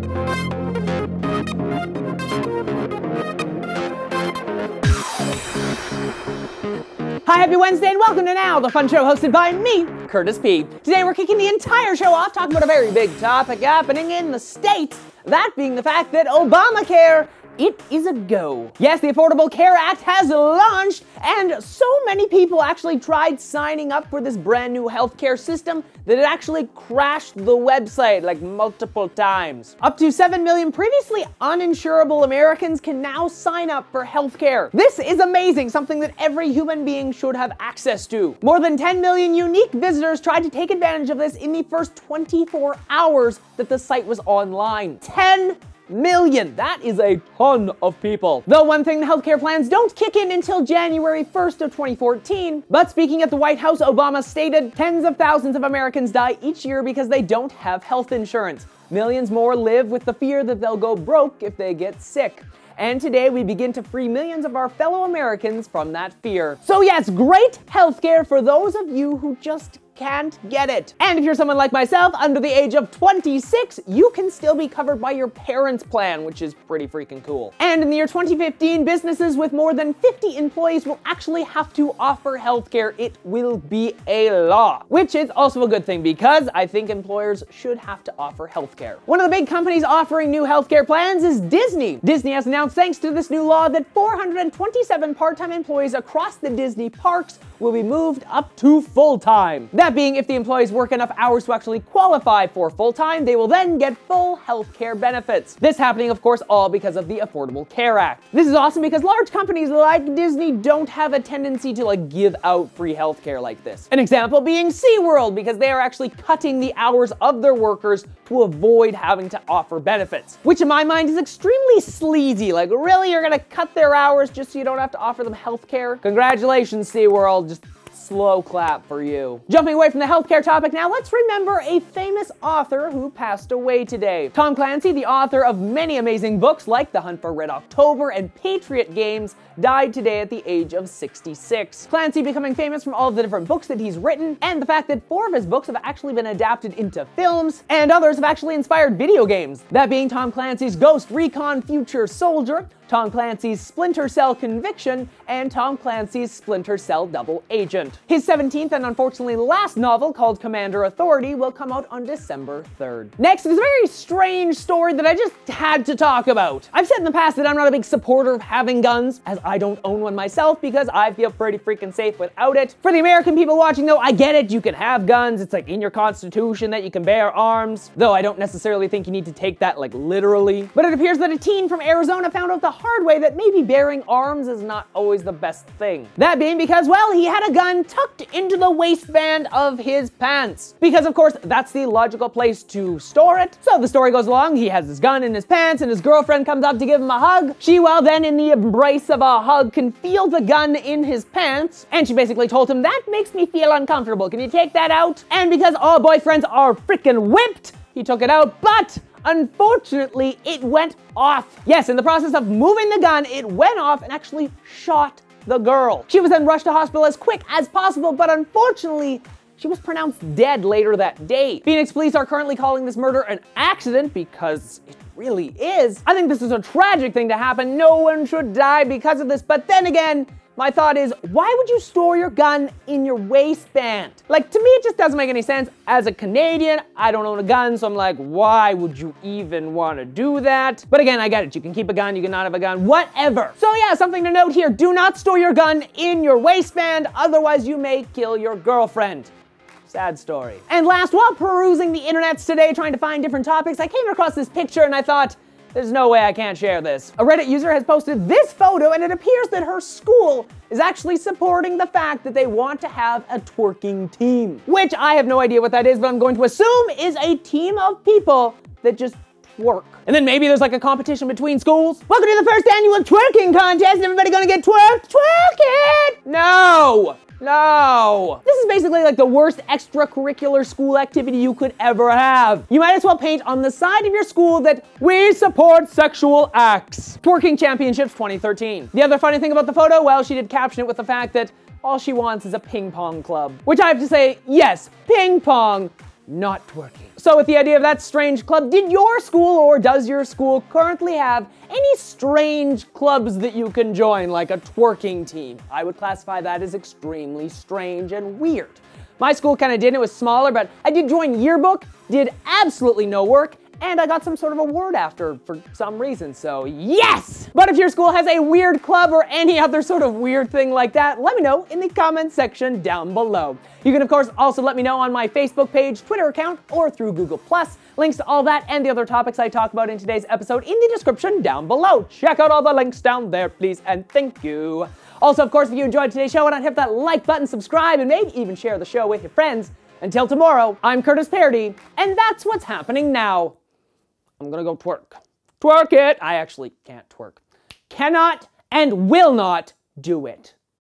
Hi, happy Wednesday, and welcome to Now, the fun show hosted by me, Curtis P. Today we're kicking the entire show off talking about a very big topic happening in the States, that being the fact that Obamacare, it is a go. Yes, the Affordable Care Act has launched, and so many people actually tried signing up for this brand new healthcare system that it actually crashed the website like multiple times. Up to 7 million previously uninsurable Americans can now sign up for healthcare. This is amazing, something that every human being should have access to. More than 10 million unique visitors tried to take advantage of this in the first 24 hours that the site was online. 10 million. That is a ton of people. Though one thing, the healthcare plans don't kick in until January 1st of 2014. But speaking at the White House, Obama stated tens of thousands of Americans die each year because they don't have health insurance. Millions more live with the fear that they'll go broke if they get sick. And today we begin to free millions of our fellow Americans from that fear. So yes, great healthcare for those of you who just can't get it. And if you're someone like myself, under the age of 26, you can still be covered by your parents' plan, which is pretty freaking cool. And in the year 2015, businesses with more than 50 employees will actually have to offer healthcare. It will be a law, which is also a good thing because I think employers should have to offer healthcare. One of the big companies offering new healthcare plans is Disney. Disney has announced, thanks to this new law, that 427 part-time employees across the Disney parks will be moved up to full-time. That being, if the employees work enough hours to actually qualify for full-time, they will then get full healthcare benefits. This happening, of course, all because of the Affordable Care Act. This is awesome because large companies like Disney don't have a tendency to give out free healthcare like this. An example being SeaWorld, because they are actually cutting the hours of their workers to avoid having to offer benefits. Which in my mind is extremely sleazy. Like, really, you're gonna cut their hours just so you don't have to offer them healthcare? Congratulations, SeaWorld. Just slow clap for you. Jumping away from the healthcare topic now, let's remember a famous author who passed away today. Tom Clancy, the author of many amazing books like The Hunt for Red October and Patriot Games, died today at the age of 66. Clancy becoming famous from all of the different books that he's written, and the fact that 4 of his books have actually been adapted into films, and others have actually inspired video games. That being Tom Clancy's Ghost Recon Future Soldier, Tom Clancy's Splinter Cell Conviction, and Tom Clancy's Splinter Cell Double Agent. His 17th and unfortunately last novel, called Commander Authority, will come out on December 3rd. Next is a very strange story that I just had to talk about. I've said in the past that I'm not a big supporter of having guns, as I don't own one myself because I feel pretty freaking safe without it. For the American people watching though, I get it, you can have guns, it's like in your constitution that you can bear arms, though I don't necessarily think you need to take that literally. But it appears that a teen from Arizona found out the hard way that maybe bearing arms is not always the best thing. That being because, well, he had a gun tucked into the waistband of his pants. Because of course, that's the logical place to store it. So the story goes along, he has his gun in his pants and his girlfriend comes up to give him a hug. She, well, then in the embrace of a hug, can feel the gun in his pants. And she basically told him, that makes me feel uncomfortable. Can you take that out? And because all boyfriends are freaking whipped, he took it out, but unfortunately, it went off. Yes, in the process of moving the gun, it went off and actually shot the girl. She was then rushed to hospital as quick as possible, but unfortunately, she was pronounced dead later that day. Phoenix police are currently calling this murder an accident because it really is. I think this is a tragic thing to happen. No one should die because of this, but then again, my thought is, why would you store your gun in your waistband? To me, it just doesn't make any sense. As a Canadian, I don't own a gun, so I'm like, why would you even want to do that? But again, I get it. You can keep a gun, you can not have a gun, whatever. So yeah, something to note here. Do not store your gun in your waistband, otherwise you may kill your girlfriend. Sad story. And last, while perusing the internets today, trying to find different topics, I came across this picture and I thought, there's no way I can't share this. A Reddit user has posted this photo and it appears that her school is actually supporting the fact that they want to have a twerking team. Which I have no idea what that is, but I'm going to assume is a team of people that just twerk. And then maybe there's a competition between schools. Welcome to the first annual twerking contest. Everybody gonna get twerked? Twerk it! No! No. This is basically the worst extracurricular school activity you could ever have. You might as well paint on the side of your school that we support sexual acts. Twerking Championships 2013. The other funny thing about the photo, well, she did caption it with the fact that all she wants is a ping pong club. Which I have to say, yes, ping pong. not twerking. So with the idea of that strange club, did your school or does your school currently have any strange clubs that you can join, like a twerking team? I would classify that as extremely strange and weird. My school kind of did, it was smaller, but I did join yearbook, did absolutely no work, and I got some sort of award after for some reason, so yes! But if your school has a weird club or any other sort of weird thing like that, let me know in the comments section down below. You can of course also let me know on my Facebook page, Twitter account, or through Google+. Links to all that and the other topics I talk about in today's episode in the description down below. Check out all the links down there, please, and thank you. Also, of course, if you enjoyed today's show, why not hit that like button, subscribe, and maybe even share the show with your friends. Until tomorrow, I'm Curtis Parody, and that's what's happening now. I'm gonna go twerk. Twerk it! I actually can't twerk. Cannot and will not do it.